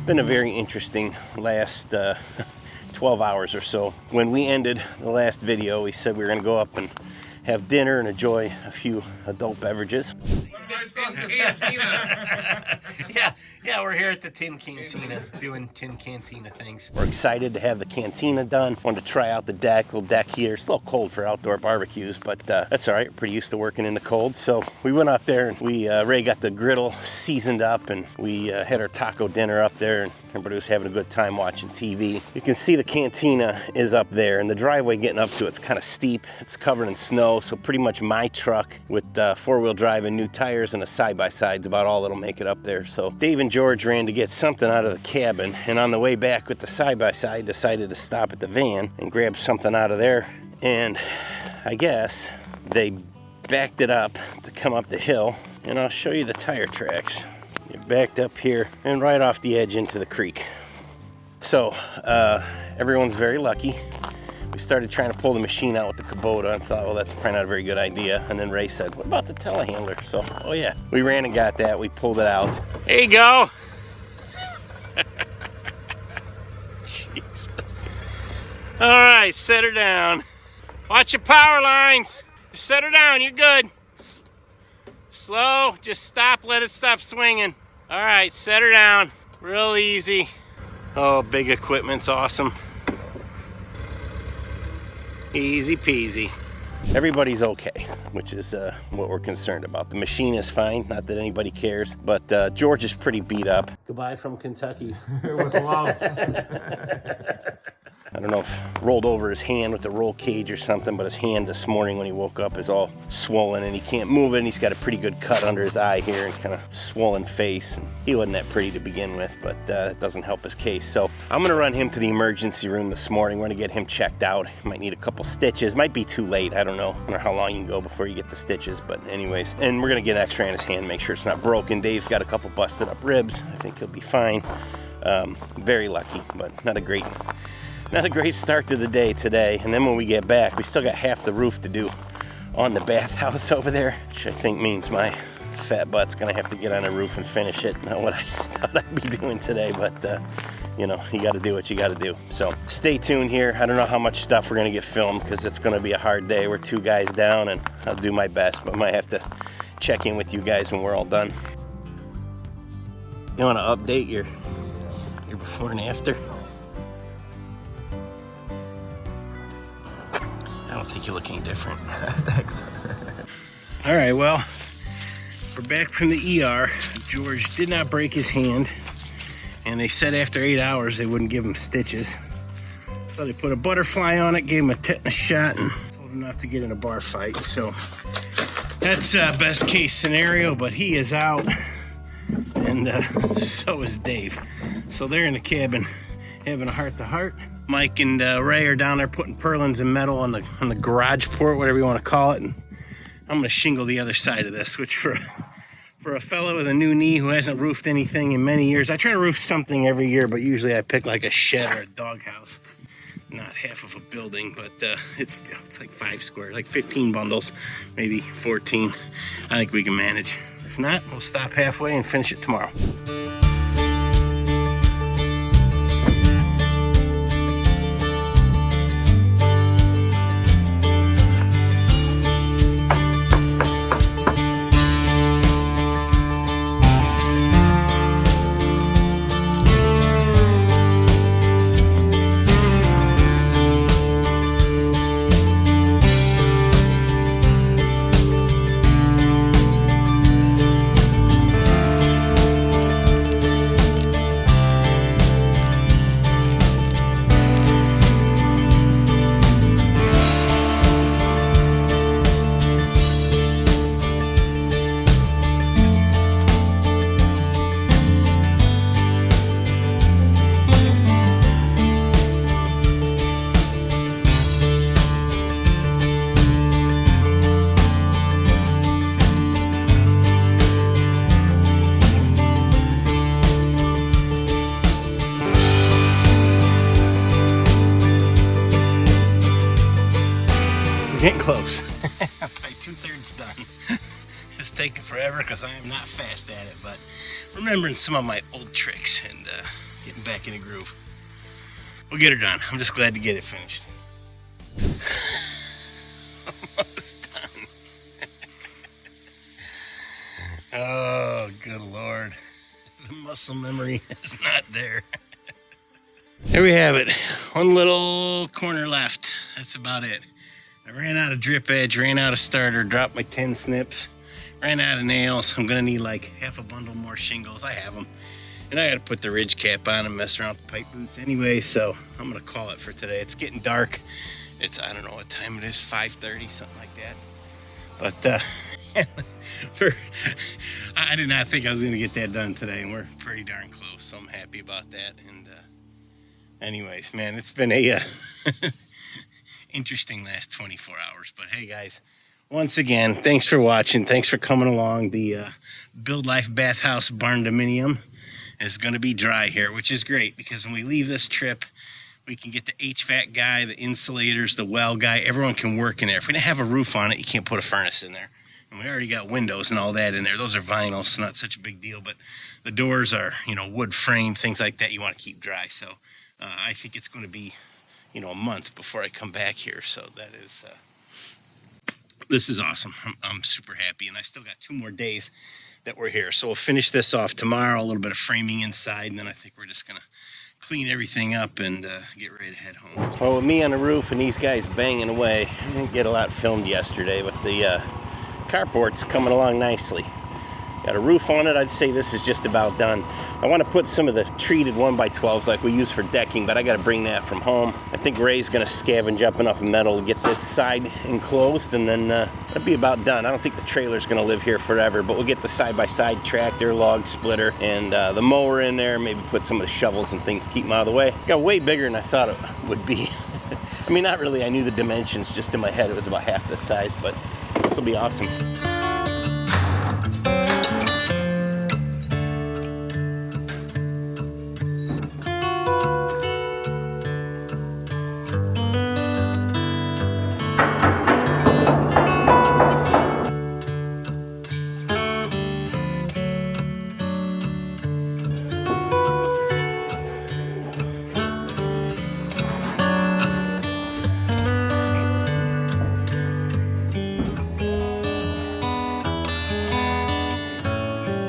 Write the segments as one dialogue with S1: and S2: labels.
S1: been a very interesting last 12 hours or so. When we ended the last video, we said we were gonna go up and have dinner and enjoy a few adult beverages. Yeah, we're here at the Tin Cantina doing Tin Cantina things. We're excited to have the cantina done. Wanted to try out the little deck here. It's a little cold for outdoor barbecues, but that's all right. We're pretty used to working in the cold. So we went up there and Ray got the griddle seasoned up, and we had our taco dinner up there, and everybody was having a good time watching TV. You can see the cantina is up there, and the driveway getting up to it's kind of steep. It's covered in snow, so pretty much my truck with four-wheel drive and new tires and a side-by-side is about all that'll make it up there. So Dave and George ran to get something out of the cabin, and on the way back with the side-by-side decided to stop at the van and grab something out of there, and I guess they backed it up to come up the hill, and I'll show you the tire tracks. It backed up here and right off the edge into the creek. So everyone's very lucky. We started trying to pull the machine out with the Kubota and thought, well, that's probably not a very good idea. And then Ray said, what about the telehandler? So, oh yeah, we ran and got that. We pulled it out. There you go. Jesus. All right, set her down. Watch your power lines. Just set her down, you're good. Slow, just stop, let it stop swinging. All right, set her down. Real easy. Oh, big equipment's awesome. Easy peasy. Everybody's okay, which is what we're concerned about. The machine is fine, not that anybody cares, but George is pretty beat up. Goodbye from Kentucky.
S2: With love.
S1: I don't know if rolled over his hand with the roll cage or something, but his hand this morning when he woke up is all swollen and he can't move it, and he's got a pretty good cut under his eye here and kind of swollen face. And he wasn't that pretty to begin with, but that doesn't help his case. So I'm gonna run him to the emergency room this morning. We're gonna get him checked out. He might need a couple stitches, might be too late, I don't know how long you can go before you get the stitches, but anyways. And we're gonna get an x-ray on his hand, make sure it's not broken. Dave's got a couple busted up ribs. I think he'll be fine. Very lucky, but not a great start to the day today. And then when we get back, we still got half the roof to do on the bathhouse over there, which I think means my fat butt's gonna have to get on the roof and finish it. Not what I thought I'd be doing today, but you know, you gotta do what you gotta do. So stay tuned here. I don't know how much stuff we're gonna get filmed because it's gonna be a hard day. We're 2 guys down, and I'll do my best, but might have to check in with you guys when we're all done. You wanna update your before and after? I don't think you look any different.
S2: Thanks.
S1: All right, well, we're back from the ER. George did not break his hand, and they said after 8 hours they wouldn't give him stitches. So they put a butterfly on it, gave him a tetanus shot, and told him not to get in a bar fight. So that's best case scenario, but he is out, and so is Dave. So they're in the cabin having a heart-to-heart. Mike and Ray are down there putting purlins and metal on the garage port, whatever you want to call it. And I'm gonna shingle the other side of this, which for a fellow with a new knee who hasn't roofed anything in many years, I try to roof something every year, but usually I pick like a shed or a doghouse, not half of a building. But it's like 5 square, like 15 bundles, maybe 14. I think we can manage. If not, we'll stop halfway and finish it tomorrow. Getting close. Probably 2/3 done. is taking forever because I am not fast at it, but remembering some of my old tricks and getting back in the groove. We'll get her done. I'm just glad to get it finished. Almost done. Oh, good Lord. The muscle memory is not there. There we have it. One little corner left. That's about it. I ran out of drip edge, ran out of starter, dropped my 10 snips, ran out of nails. I'm gonna need like half a bundle more shingles. I have them. And I gotta put the ridge cap on and mess around with the pipe boots anyway, so I'm gonna call it for today. It's getting dark. It's, I don't know what time it is, 5:30, something like that. But I did not think I was gonna get that done today, and we're pretty darn close, so I'm happy about that. And anyways, man, it's been a interesting last 24 hours. But hey, guys, once again, thanks for watching. Thanks for coming along. The Build Life Bathhouse Barndominium is going to be dry here, which is great because when we leave this trip, we can get the HVAC guy, the insulators, the well guy. Everyone can work in there. If we didn't have a roof on it, you can't put a furnace in there. And we already got windows and all that in there. Those are vinyl, so not such a big deal. But the doors are, you know, wood framed, things like that you want to keep dry. So I think it's going to be, you know, a month before I come back here. So that is, this is awesome. I'm super happy. And I still got 2 more days that we're here. So we'll finish this off tomorrow, a little bit of framing inside, and then I think we're just going to clean everything up and get ready to head home. Well, with me on the roof and these guys banging away, I didn't get a lot filmed yesterday, but the carport's coming along nicely. Got a roof on it. I'd say this is just about done. I want to put some of the treated 1x12s like we use for decking, but I got to bring that from home. I think Ray's going to scavenge up enough metal to get this side enclosed, and then that'll be about done. I don't think the trailer's going to live here forever, but we'll get the side-by-side tractor, log splitter, and the mower in there, maybe put some of the shovels and things, keep them out of the way. Got way bigger than I thought it would be. I mean, not really. I knew the dimensions just in my head. It was about half the size, but this will be awesome.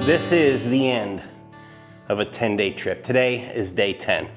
S1: This is the end of a 10-day trip. Today is day 10.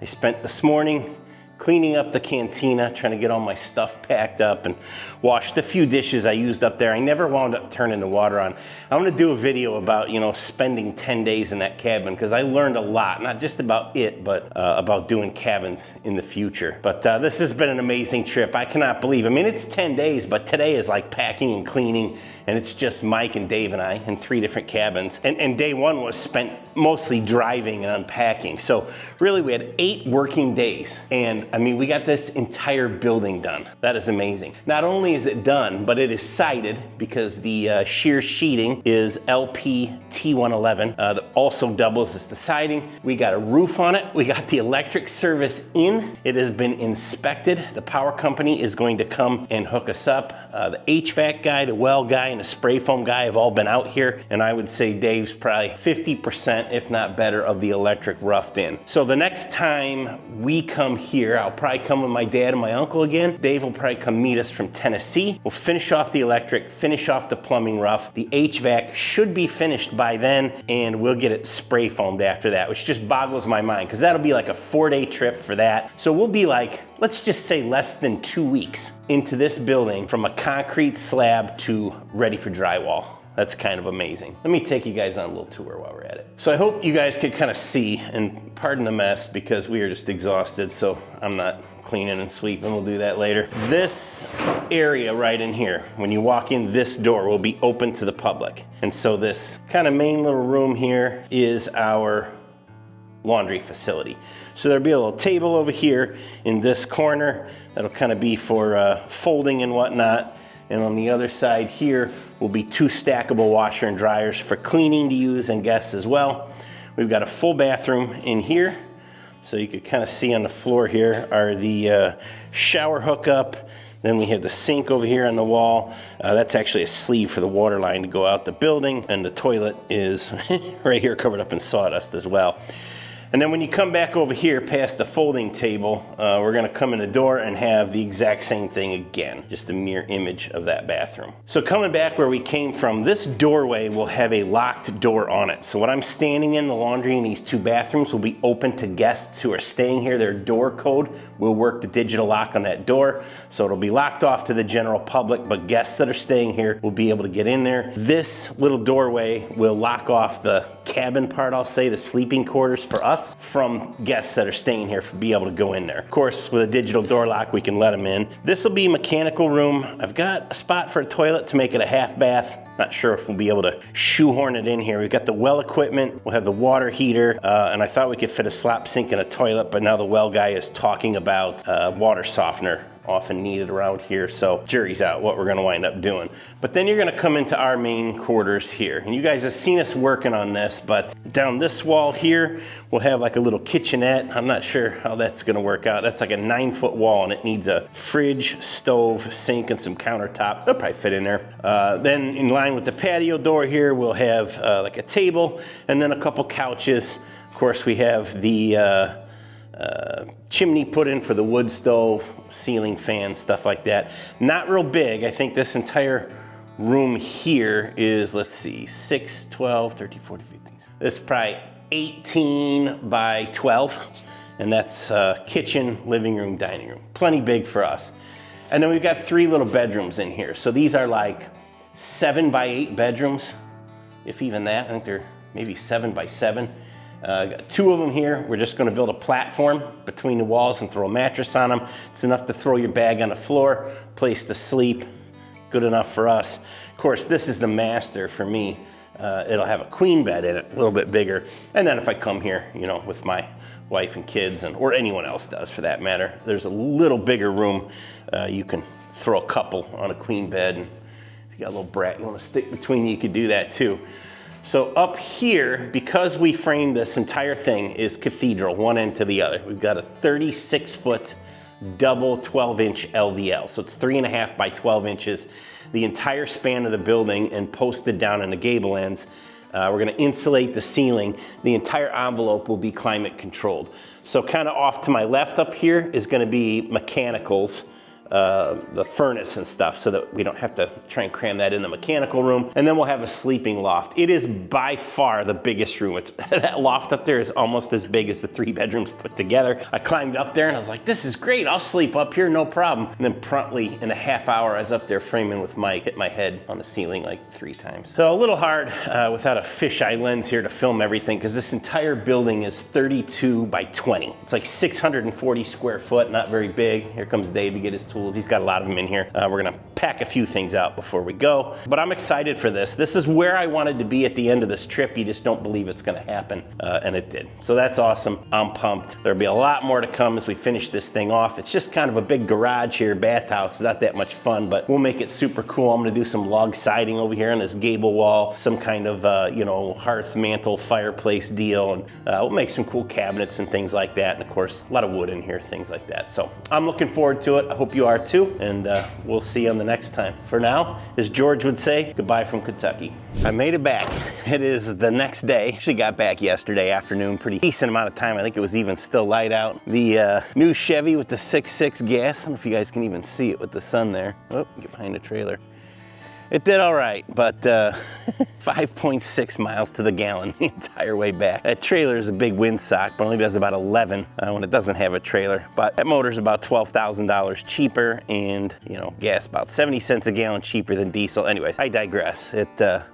S1: I spent this morning cleaning up the cantina, trying to get all my stuff packed up, and washed a few dishes I used up there. I never wound up turning the water on. I'm gonna do a video about, you know, spending 10 days in that cabin, because I learned a lot, not just about it, but about doing cabins in the future. But this has been an amazing trip. I cannot believe, I mean, it's 10 days, but today is like packing and cleaning, and it's just Mike and Dave and I in 3 different cabins. And day 1 was spent mostly driving and unpacking. So really we had 8 working days, and I mean, we got this entire building done. That is amazing. Not only is it done, but it is sided because the shear sheeting is LP T111 that also doubles as the siding. We got a roof on it. We got the electric service in. It has been inspected. The power company is going to come and hook us up. The HVAC guy, the well guy, and the spray foam guy have all been out here, and I would say Dave's probably 50%, if not better, of the electric roughed in. So the next time we come here, I'll probably come with my dad and my uncle again. Dave will probably come meet us from Tennessee. We'll finish off the electric, finish off the plumbing rough. The HVAC should be finished by then, and we'll get it spray foamed after that, which just boggles my mind because that'll be like a 4-day trip for that. So we'll be like, let's just say less than 2 weeks into this building from a concrete slab to ready for drywall. That's kind of amazing. Let me take you guys on a little tour while we're at it. So I hope you guys could kind of see, and pardon the mess because we are just exhausted, so I'm not cleaning and sweeping. We'll do that later. This area right in here, when you walk in this door, will be open to the public. And so this kind of main little room here is our laundry facility. So there'll be a little table over here in this corner that'll kind of be for folding and whatnot. And on the other side here will be 2 stackable washer and dryers for cleaning to use and guests as well. We've got a full bathroom in here. So you could kind of see on the floor here are the shower hookup, Then we have the sink over here on the wall. That's actually a sleeve for the water line to go out the building, and the toilet is right here covered up in sawdust as well. And then when you come back over here past the folding table, we're gonna come in the door and have the exact same thing again, just a mirror image of that bathroom. So coming back where we came from, this doorway will have a locked door on it. So when I'm standing in the laundry in these two bathrooms will be open to guests who are staying here. Their door code will work the digital lock on that door. So it'll be locked off to the general public, but guests that are staying here will be able to get in there. This little doorway will lock off the cabin part, I'll say, the sleeping quarters for us, from guests that are staying here to be able to go in there. Of course, with a digital door lock, we can let them in. This will be mechanical room. I've got a spot for a toilet to make it a half bath. Not sure if we'll be able to shoehorn it in here. We've got the well equipment, we'll have the water heater, and I thought we could fit a slop sink and a toilet, but now the well guy is talking about water softener often needed around here, so jury's out what we're gonna wind up doing. But then you're gonna come into our main quarters here, and you guys have seen us working on this, but down this wall here, we'll have like a little kitchenette. I'm not sure how that's gonna work out. That's like a 9-foot wall, and it needs a fridge, stove, sink, and some countertop. They'll probably fit in there. Then in line with the patio door here, we'll have like a table, and then a couple couches. Of course, we have the chimney put in for the wood stove, ceiling fan, stuff like that. Not real big. I think this entire room here is, let's see, 6, 12, 13, 14, 15. This is probably 18 by 12, and that's kitchen, living room, dining room. Plenty big for us. And then we've got 3 little bedrooms in here. So these are like 7 by 8 bedrooms, if even that. I think they're maybe 7 by 7. Got 2 of them here. We're just gonna build a platform between the walls and throw a mattress on them. It's enough to throw your bag on the floor, place to sleep, good enough for us. Of course, this is the master for me. It'll have a queen bed in it, a little bit bigger. And then if I come here, you know, with my wife and kids, and or anyone else does for that matter, there's a little bigger room. You can throw a couple on a queen bed, and if you got a little brat you wanna stick between you could do that too. So up here, because we framed this entire thing, is cathedral, one end to the other. We've got a 36-foot double 12-inch LVL. So it's 3.5 by 12 inches. The entire span of the building and posted down in the gable ends. We're gonna insulate the ceiling. The entire envelope will be climate controlled. So kind of off to my left up here is gonna be mechanicals. The furnace and stuff, so that we don't have to try and cram that in the mechanical room. And then we'll have a sleeping loft. It is by far the biggest room. That loft up there is almost as big as the 3 bedrooms put together. I climbed up there and I was like, this is great, I'll sleep up here, no problem. And then promptly in a half hour, I was up there framing with Mike, hit my head on the ceiling like 3 times. So a little hard without a fisheye lens here to film everything, because this entire building is 32 by 20. It's like 640 square foot, not very big. Here comes Dave to get his tools. He's got a lot of them in here. We're gonna pack a few things out before we go, but I'm excited for this. This is where I wanted to be at the end of this trip. You just don't believe it's gonna happen, and it did. So that's awesome. I'm pumped. There'll be a lot more to come as we finish this thing off. It's just kind of a big garage here, bathhouse. It's not that much fun, but we'll make it super cool. I'm gonna do some log siding over here on this gable wall, some kind of, you know, hearth mantle fireplace deal, and we'll make some cool cabinets and things like that. And of course, a lot of wood in here, things like that. So I'm looking forward to it. I hope you are too, and we'll see you on the next time. For now, as George would say, goodbye from Kentucky. I made it back. It is the next day. Actually got back yesterday afternoon, pretty decent amount of time. I think it was even still light out. The new Chevy with the 6.6 gas. I don't know if you guys can even see it with the sun there. Oh, get behind the trailer. It did all right, but 5.6 miles to the gallon the entire way back. That trailer is a big windsock, but only does about 11 when it doesn't have a trailer. But that motor's about $12,000 cheaper, and you know, gas about 70 cents a gallon cheaper than diesel. Anyways, I digress.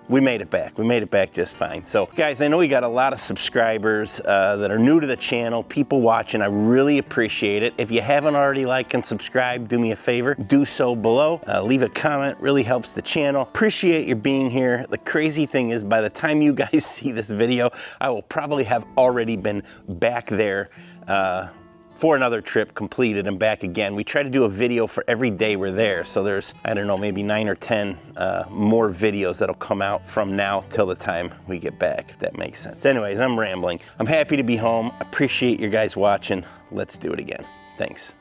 S1: We made it back. We made it back just fine. So guys, I know we got a lot of subscribers that are new to the channel, people watching. I really appreciate it. If you haven't already liked and subscribed, do me a favor, do so below. Leave a comment, really helps the channel. Appreciate your being here. The crazy thing is, by the time you guys see this video, I will probably have already been back there for another trip completed and back again. We try to do a video for every day we're there. So there's, I don't know, maybe 9 or 10 more videos that'll come out from now till the time we get back, if that makes sense. Anyways, I'm rambling. I'm happy to be home. Appreciate you guys watching. Let's do it again. Thanks.